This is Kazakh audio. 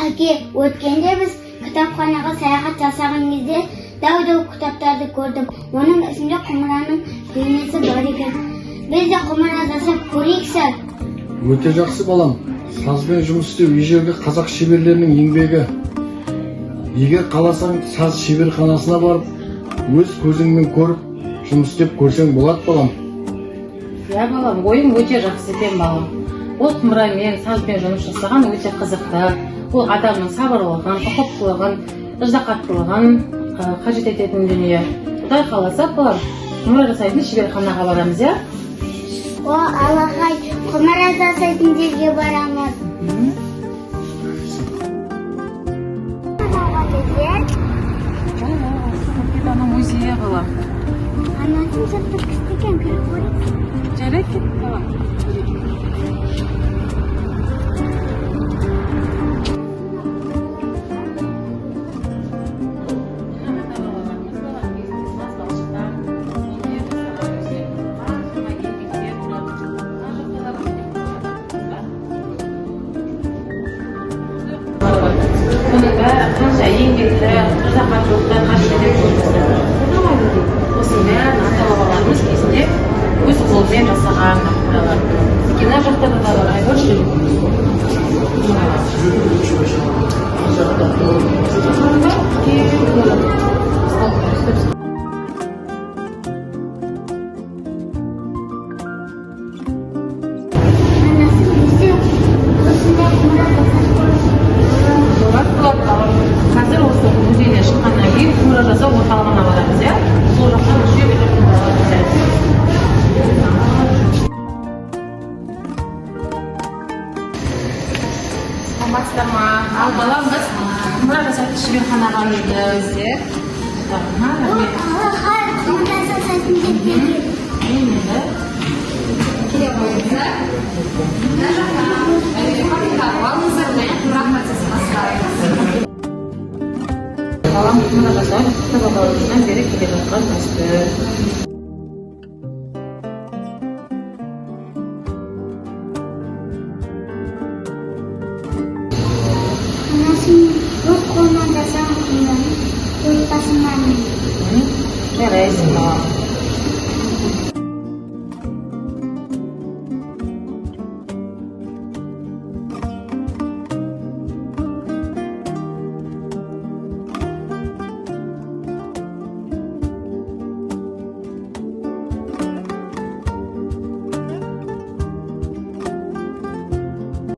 Әке, өткенде біз кітапханаға саяхат жасаған кезде дау кітаптарды көрдім. Оның ішінде құмыраның бейнесі бар екен. Біз де құмыра жасап көрейікші. Өте жақсы балам. Сазбен жұмыс істеу ежелгі қазақ шеберлерінің еңбегі. Егер қаласаң, саз шеберханасына барып, өз көзіңмен көріп, жұмыс істеп көрсең болады балам. Я балам, ойым өте жақсы екен балам. Ол құмырамен, сазбен жұмыс жасаған өте қызықты. Ол адамның сабырлығын, ұқыптылығын, ыждақаттылығын қажет ететін дүние. Құдай қаласа, балам, құмыра жасайтын шеберханаға барамыз, я? О, Аллахай, құмыра жасайтын жерге барамыз. Музейге балам. Анасын жапты кістеген көріп көрейік. Жарайды кет, балам. Бұның бәрі қанша еңбекті, ыждақаттылықты қажет етіп көрсетті. Осының бәрін ата-бабаларымыз кезінде өз қолымен жасаған құмыралар. Мына жақта да бар, айбөрші. Қазір осы музейден шыққаннан кейін құмыра жасау орталығына барамыз, я? Сол жақтан жүйе саламатсыздар ма? Ал балам, біз құмыра жасайтын шеберханаға келдік. Аллахай, құмыра жасайтын жерге келдік. Келе қойыңыздар. Мына жақта алыңыздар мен құмыра процесі бастаймыз. Балам құмыра жасау ата-бабаларымыздан бері келе жатқан дәстүр. Анасын өз қолынан жасаған құмыраны отбасынан. Жарайсың балам.